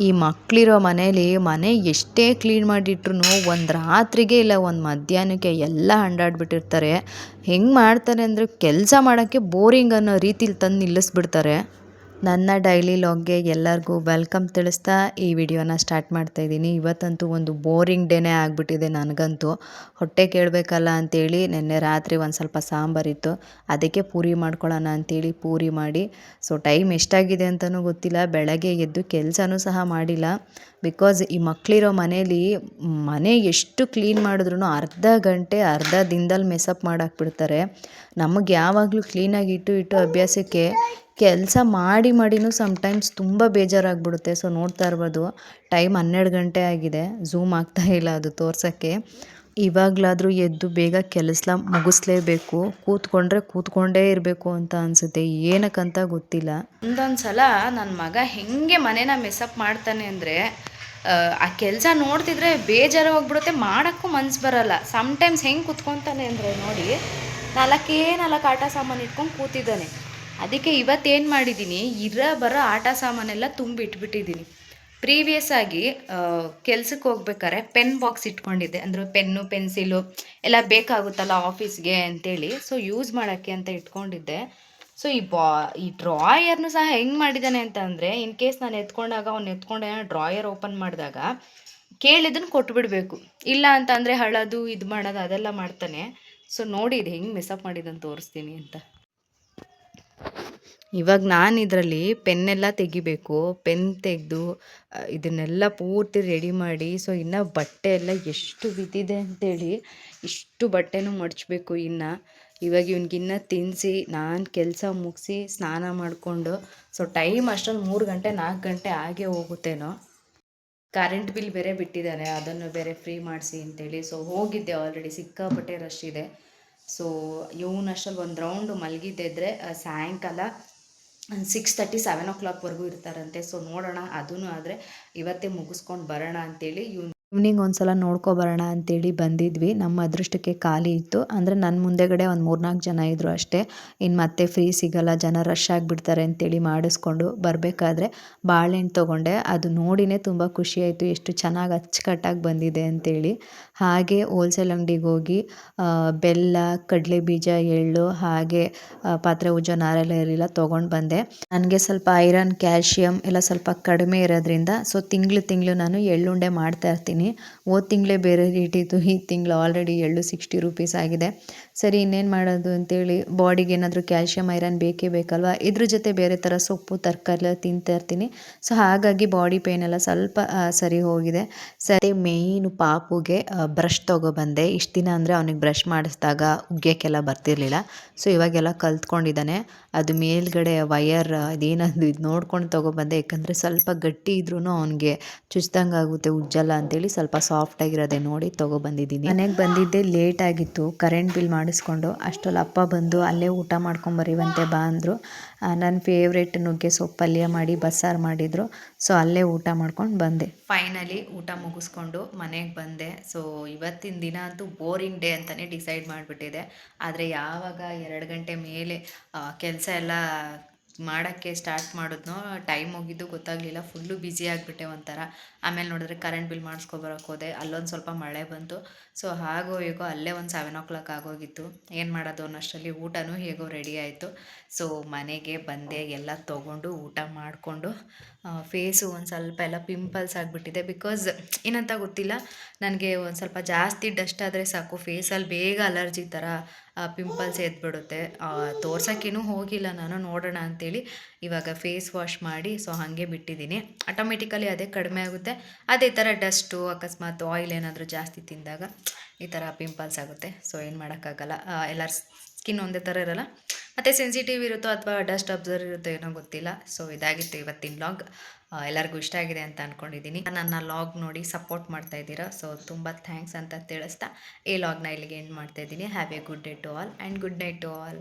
ಈ ಮಕ್ಕಳಿರೋ ಮನೇಲಿ ಮನೆ ಎಷ್ಟೇ ಕ್ಲೀನ್ ಮಾಡಿಟ್ರು ಒಂದು ರಾತ್ರಿಗೆ ಇಲ್ಲ ಒಂದು ಮಧ್ಯಾಹ್ನಕ್ಕೆ ಎಲ್ಲ ಹಂಡಾಡ್ಬಿಟ್ಟಿರ್ತಾರೆ. ಹೆಂಗೆ ಮಾಡ್ತಾರೆ ಅಂದರೆ ಕೆಲಸ ಮಾಡೋಕ್ಕೆ ಬೋರಿಂಗ್ ಅನ್ನೋ ರೀತಿಲಿ ತಂದು ನಿಲ್ಲಿಸ್ಬಿಡ್ತಾರೆ. ನನ್ನ ಡೈಲಿ ಲಾಗ್ಗೆ ಎಲ್ಲರಿಗೂ ವೆಲ್ಕಮ್ ತಿಳಿಸ್ತಾ ಈ ವಿಡಿಯೋನ ಸ್ಟಾರ್ಟ್ ಮಾಡ್ತಾ ಇದ್ದೀನಿ. ಇವತ್ತಂತೂ ಒಂದು ಬೋರಿಂಗ್ ಡೇನೇ ಆಗಿಬಿಟ್ಟಿದೆ ನನಗಂತೂ. ಹೊಟ್ಟೆ ಕೇಳಬೇಕಲ್ಲ ಅಂಥೇಳಿ ನಿನ್ನೆ ರಾತ್ರಿ ಒಂದು ಸ್ವಲ್ಪ ಸಾಂಬಾರಿತ್ತು, ಅದಕ್ಕೆ ಪೂರಿ ಮಾಡ್ಕೊಳ್ಳೋಣ ಅಂಥೇಳಿ ಪೂರಿ ಮಾಡಿ, ಸೊ ಟೈಮ್ ಎಷ್ಟಾಗಿದೆ ಅಂತಲೂ ಗೊತ್ತಿಲ್ಲ. ಬೆಳಗ್ಗೆ ಎದ್ದು ಕೆಲಸನೂ ಸಹ ಮಾಡಿಲ್ಲ. ಬಿಕಾಸ್ ಈ ಮಕ್ಕಳಿರೋ ಮನೇಲಿ ಮನೆ ಎಷ್ಟು ಕ್ಲೀನ್ ಮಾಡಿದ್ರೂ ಅರ್ಧ ದಿನದಲ್ಲಿ ಮೆಸಪ್ ಮಾಡಾಕ್ಬಿಡ್ತಾರೆ. ನಮಗೆ ಯಾವಾಗಲೂ ಕ್ಲೀನಾಗಿ ಇಟ್ಟು ಅಭ್ಯಾಸಕ್ಕೆ ಕೆಲಸ ಮಾಡಿನೂ ಸಮ್ಟೈಮ್ಸ್ ತುಂಬ ಬೇಜಾರಾಗ್ಬಿಡುತ್ತೆ. ಸೊ ನೋಡ್ತಾ ಇರ್ಬೋದು, ಟೈಮ್ 12 ಗಂಟೆ ಆಗಿದೆ. ಝೂಮ್ ಆಗ್ತಾ ಇಲ್ಲ ಅದು ತೋರ್ಸೋಕ್ಕೆ. ಇವಾಗಲಾದರೂ ಎದ್ದು ಬೇಗ ಕೆಲಸ ಮುಗಿಸ್ಲೇಬೇಕು. ಕೂತ್ಕೊಂಡೇ ಇರಬೇಕು ಅಂತ ಅನಿಸುತ್ತೆ, ಏನಕ್ಕಂತ ಗೊತ್ತಿಲ್ಲ. ಒಂದೊಂದು ಸಲ ನನ್ನ ಮಗ ಹೆಂಗೆ ಮನೇನ ಮೆಸಪ್ ಮಾಡ್ತಾನೆ ಅಂದರೆ ಆ ಕೆಲಸ ನೋಡ್ತಿದ್ರೆ ಬೇಜಾರು ಹೋಗ್ಬಿಡುತ್ತೆ, ಮಾಡೋಕ್ಕೂ ಮನ್ಸು ಬರೋಲ್ಲ. ಸಮ್ಟೈಮ್ಸ್ ಹೆಂಗೆ ಕೂತ್ಕೊತಾನೆ ಅಂದರೆ ನೋಡಿ, 4 ಆಟ ಸಾಮಾನು ಇಟ್ಕೊಂಡು ಕೂತಿದ್ದಾನೆ. ಅದಕ್ಕೆ ಇವತ್ತೇನು ಮಾಡಿದ್ದೀನಿ, ಬರೋ ಆಟ ಸಾಮಾನೆಲ್ಲ ತುಂಬಿಟ್ಬಿಟ್ಟಿದ್ದೀನಿ. ಪ್ರೀವಿಯಸ್ ಆಗಿ ಕೆಲ್ಸಕ್ಕೆ ಹೋಗ್ಬೇಕಾದ್ರೆ ಪೆನ್ ಬಾಕ್ಸ್ ಇಟ್ಕೊಂಡಿದ್ದೆ. ಅಂದರೆ ಪೆನ್ನು ಪೆನ್ಸಿಲು ಎಲ್ಲ ಬೇಕಾಗುತ್ತಲ್ಲ ಆಫೀಸ್ಗೆ ಅಂತೇಳಿ, ಸೊ ಯೂಸ್ ಮಾಡೋಕ್ಕೆ ಅಂತ ಇಟ್ಕೊಂಡಿದ್ದೆ. ಸೊ ಈ ಡ್ರಾಯರ್ನು ಸಹ ಹೆಂಗೆ ಮಾಡಿದ್ದಾನೆ ಅಂತ ಅಂದರೆ, ಇನ್ ಕೇಸ್ ನಾನು ಎತ್ಕೊಂಡೆ ಡ್ರಾಯರ್ ಓಪನ್ ಮಾಡಿದಾಗ ಕೇಳಿದ್ದನ್ನು ಕೊಟ್ಬಿಡಬೇಕು. ಇಲ್ಲ ಅಂತ ಅಂದರೆ ಹಳೋದು ಇದು ಮಾಡೋದು ಅದೆಲ್ಲ ಮಾಡ್ತಾನೆ. ಸೊ ನೋಡಿ ಇದು ಹೆಂಗೆ ಮಿಸ್ಅಪ್ ಮಾಡಿದಂತ ತೋರಿಸ್ತೀನಿ ಅಂತ. ಇವಾಗ ನಾನು ಇದರಲ್ಲಿ ಪೆನ್ನೆಲ್ಲ ತೆಗಿಬೇಕು. ಪೆನ್ ತೆಗೆದು ಇದನ್ನೆಲ್ಲ ಪೂರ್ತಿ ರೆಡಿ ಮಾಡಿ, ಸೊ ಇನ್ನು ಬಟ್ಟೆ ಎಲ್ಲ ಎಷ್ಟು ಬಿದ್ದಿದೆ ಅಂತೇಳಿ ಇಷ್ಟು ಬಟ್ಟೆನೂ ಮಡಚಬೇಕು. ಇವಾಗ ಇವ್ನಿಗಿನ್ನ ತಿನ್ನಿಸಿ ನಾನು ಕೆಲಸ ಮುಗಿಸಿ ಸ್ನಾನ ಮಾಡಿಕೊಂಡು, ಸೊ ಟೈಮ್ ಅಷ್ಟೊಂದು 3 ಗಂಟೆ 4 ಗಂಟೆ ಆಗೇ ಹೋಗುತ್ತೇನೋ. ಕರೆಂಟ್ ಬಿಲ್ ಬೇರೆ ಬಿಟ್ಟಿದ್ದಾರೆ, ಅದನ್ನು ಬೇರೆ ಫ್ರೀ ಮಾಡಿಸಿ ಅಂತೇಳಿ. ಸೊ ಹೋಗಿದ್ದೆ, ಆಲ್ರೆಡಿ ಸಿಕ್ಕಾಪಟ್ಟೆ ರಶ್ ಇದೆ. ಸೊ ಇವನಷ್ಟರಲ್ಲಿ ಒಂದು ರೌಂಡು ಮಲಗಿದ್ದಿದ್ರೆ ಸಾಯಂಕಾಲ 6:30 7 o'clockವರೆಗೂ ಇರ್ತಾರಂತೆ. ಸೊ ನೋಡೋಣ, ಅದೂ ಆದರೆ ಇವತ್ತೇ ಮುಗಿಸ್ಕೊಂಡು ಬರೋಣ ಅಂತೇಳಿ ಈವ್ನಿಂಗ್ ಒಂದು ಸಲ ನೋಡ್ಕೊಬರೋಣ ಅಂತೇಳಿ ಬಂದಿದ್ವಿ. ನಮ್ಮ ಅದೃಷ್ಟಕ್ಕೆ ಖಾಲಿ ಇತ್ತು. ಅಂದರೆ ನನ್ನ ಮುಂದೆಗಡೆ ಒಂದು 3-4 ಜನ ಇದ್ದರು ಅಷ್ಟೇ. ಇನ್ನು ಮತ್ತೆ ಫ್ರೀ ಸಿಗಲ್ಲ, ಜನ ರಶ್ ಆಗಿಬಿಡ್ತಾರೆ ಅಂತೇಳಿ ಮಾಡಿಸ್ಕೊಂಡು ಬರಬೇಕಾದ್ರೆ ಬಾಳೆಹಣ್ಣು ತೊಗೊಂಡೆ. ಅದು ನೋಡಿನೇ ತುಂಬ ಖುಷಿಯಾಯಿತು, ಎಷ್ಟು ಚೆನ್ನಾಗಿ ಅಚ್ಚುಕಟ್ಟಾಗಿ ಬಂದಿದೆ ಅಂತೇಳಿ. ಹಾಗೆ ಹೋಲ್ಸೇಲ್ ಅಂಗಡಿಗೆ ಹೋಗಿ ಬೆಲ್ಲ, ಕಡಲೆ ಬೀಜ, ಎಳ್ಳು, ಹಾಗೆ ಪಾತ್ರೆ ಉಜ್ಜೋ ನಾರೆಲ್ಲ ತೊಗೊಂಡು ಬಂದೆ. ನನಗೆ ಸ್ವಲ್ಪ ಐರನ್, ಕ್ಯಾಲ್ಶಿಯಂ ಎಲ್ಲ ಸ್ವಲ್ಪ ಕಡಿಮೆ ಇರೋದ್ರಿಂದ ಸೊ ತಿಂಗಳು ನಾನು ಎಳ್ಳುಂಡೆ ಮಾಡ್ತಾ ಇರ್ತೀನಿ. ಹೋದ ತಿಂಗಳೇ ಬೇರೆ ರೇಟ್ ಇತ್ತು, ಈ ತಿಂಗಳು ಆಲ್ರೆಡಿ ಎಳ್ಳು 60 ರೂಪೀಸ್ ಆಗಿದೆ. ಸರಿ ಇನ್ನೇನು ಮಾಡೋದು ಅಂತೇಳಿ, ಬಾಡಿಗೆ ಏನಾದರೂ ಕ್ಯಾಲ್ಶಿಯಂ ಐರನ್ ಬೇಕೇ ಬೇಕಲ್ವ. ಇದ್ರ ಜೊತೆ ಬೇರೆ ಥರ ಸೊಪ್ಪು ತರಕಾರಿ ತಿಂತಾ ಇರ್ತೀನಿ. ಸೊ ಹಾಗಾಗಿ ಬಾಡಿ ಪೇನ್ ಎಲ್ಲ ಸ್ವಲ್ಪ ಸರಿ ಹೋಗಿದೆ. ಸರಿ, ಮೇಯ್ನು ಪಾಪುಗೆ ಬ್ರಷ್ ತೊಗೊಬಂದೆ. ಇಷ್ಟು ದಿನ ಅಂದರೆ ಅವನಿಗೆ ಬ್ರಷ್ ಮಾಡಿಸಿದಾಗ ಉಗ್ಯೋಕ್ಕೆಲ್ಲ ಬರ್ತಿರ್ಲಿಲ್ಲ. ಸೊ ಇವಾಗೆಲ್ಲ ಕಲ್ತ್ಕೊಂಡಿದ್ದಾನೆ. ಅದು ಮೇಲ್ಗಡೆ ವಯರ್ ಅದೇನದು ಇದು ನೋಡ್ಕೊಂಡು ತೊಗೊಬಂದೆ. ಯಾಕಂದರೆ ಸ್ವಲ್ಪ ಗಟ್ಟಿ ಇದ್ರೂ ಅವನಿಗೆ ಚುಚ್ದಂಗೆ ಆಗುತ್ತೆ, ಉಜ್ಜಲ್ಲ ಅಂತೇಳಿ ಸ್ವಲ್ಪ ಸಾಫ್ಟಾಗಿರೋದೆ ನೋಡಿ ತೊಗೊಬಂದಿದ್ದೀನಿ. ಮನೆಗೆ ಬಂದಿದ್ದೆ ಲೇಟ್ ಆಗಿತ್ತು, ಕರೆಂಟ್ ಬಿಲ್ ಮಾಡಿಸ್ಕೊಂಡು. ಅಷ್ಟರಲ್ಲಿ ಅಪ್ಪ ಬಂದು ಅಲ್ಲೇ ಊಟ ಮಾಡ್ಕೊಂಬರಿವಂತೆ ಬಾ ಅಂದರು. ನನ್ನ ಫೇವ್ರೇಟ್ ನುಗ್ಗೆ ಸೊಪ್ಪು ಪಲ್ಯ ಮಾಡಿ ಬಸ್ಸಾರು ಮಾಡಿದರು. ಸೊ ಅಲ್ಲೇ ಊಟ ಮಾಡ್ಕೊಂಡು ಬಂದೆ. ಫೈನಲಿ ಊಟ ಮುಗಿಸ್ಕೊಂಡು ಮನೆಗೆ ಬಂದೆ. ಸೊ ಇವತ್ತಿನ ದಿನ ಅಂತೂ ಬೋರಿಂಗ್ ಡೇ ಅಂತಲೇ ಡಿಸೈಡ್ ಮಾಡಿಬಿಟ್ಟಿದೆ. ಆದರೆ ಯಾವಾಗ 2 ಗಂಟೆ ಮೇಲೆ ಕೆಲಸ ಎಲ್ಲ ಮಾಡೋಕ್ಕೆ ಸ್ಟಾರ್ಟ್ ಮಾಡಿದ್ನೋ, ಟೈಮ್ ಹೋಗಿದ್ದು ಗೊತ್ತಾಗಲಿಲ್ಲ. ಫುಲ್ಲು ಬ್ಯುಸಿ ಆಗಿಬಿಟ್ಟೆ ಒಂಥರ. ಆಮೇಲೆ ನೋಡಿದ್ರೆ ಕರೆಂಟ್ ಬಿಲ್ ಮಾಡಿಸ್ಕೊಬರೋಕೆ ಹೋದೆ, ಅಲ್ಲೊಂದು ಸ್ವಲ್ಪ ಮಳೆ ಬಂತು. ಸೊ ಹಾಗೋ ಹೇಗೋ ಅಲ್ಲೇ ಒಂದು 7 o'clock ಆಗೋಗಿತ್ತು. ಏನು ಮಾಡೋದು ಅನ್ನೋಷ್ಟರಲ್ಲಿ ಊಟನೂ ಹೇಗೋ ರೆಡಿ ಆಯಿತು. ಸೊ ಮನೆಗೆ ಬಂದೆ, ಎಲ್ಲ ತೊಗೊಂಡು ಊಟ ಮಾಡಿಕೊಂಡು, ಫೇಸು ಒಂದು ಸ್ವಲ್ಪ ಎಲ್ಲ ಪಿಂಪಲ್ಸ್ ಆಗಿಬಿಟ್ಟಿದೆ. ಬಿಕಾಸ್ ಏನಂತ ಗೊತ್ತಿಲ್ಲ, ನನಗೆ ಒಂದು ಸ್ವಲ್ಪ ಜಾಸ್ತಿ ಡಸ್ಟ್ ಆದರೆ ಸಾಕು ಫೇಸಲ್ಲಿ ಬೇಗ ಅಲರ್ಜಿ ಥರ ಪಿಂಪಲ್ಸ್ ಎದ್ಬಿಡುತ್ತೆ. ತೋರ್ಸೋಕ್ಕೇನೂ ಹೋಗಿಲ್ಲ ನಾನು, ನೋಡೋಣ ಅಂತೇಳಿ ಇವಾಗ ಫೇಸ್ ವಾಶ್ ಮಾಡಿ ಸೊ ಹಾಗೆ ಬಿಟ್ಟಿದ್ದೀನಿ. ಆಟೋಮೆಟಿಕಲಿ ಅದೇ ಕಡಿಮೆ ಆಗುತ್ತೆ. ಅದೇ ಥರ ಡಸ್ಟು, ಅಕಸ್ಮಾತ್ ಆಯಿಲ್ ಏನಾದರೂ ಜಾಸ್ತಿ ತಿಂದಾಗ ಈ ಥರ ಪಿಂಪಲ್ಸ್ ಆಗುತ್ತೆ. ಸೊ ಏನು ಮಾಡೋಕ್ಕಾಗಲ್ಲ, ಎಲ್ಲರ ಸ್ಕಿನ್ ಒಂದೇ ಥರ ಇರೋಲ್ಲ, ಮತ್ತು ಸೆನ್ಸಿಟಿವ್ ಇರುತ್ತೋ ಅಥವಾ ಡಸ್ಟ್ ಅಬ್ಸರ್ವ್ ಇರುತ್ತೋ ಏನೋ ಗೊತ್ತಿಲ್ಲ. ಸೊ ಇದಾಗಿತ್ತು ಇವತ್ತಿನ ಲಾಗ್. ಎಲ್ಲರಿಗೂ ಇಷ್ಟ ಆಗಿದೆ ಅಂತ ಅಂದ್ಕೊಂಡಿದ್ದೀನಿ. ನನ್ನ ಲಾಗ್ ನೋಡಿ ಸಪೋರ್ಟ್ ಮಾಡ್ತಾ ಇದ್ದೀರಾ, ಸೊ ತುಂಬ ಥ್ಯಾಂಕ್ಸ್ ಅಂತ ತಿಳಿಸ್ತಾ ಈ ಲಾಗ್ನ ಇಲ್ಲಿಗೆ ಎಂಡ್ ಮಾಡ್ತಾ ಇದ್ದೀನಿ. Have a good day to all and good night to all.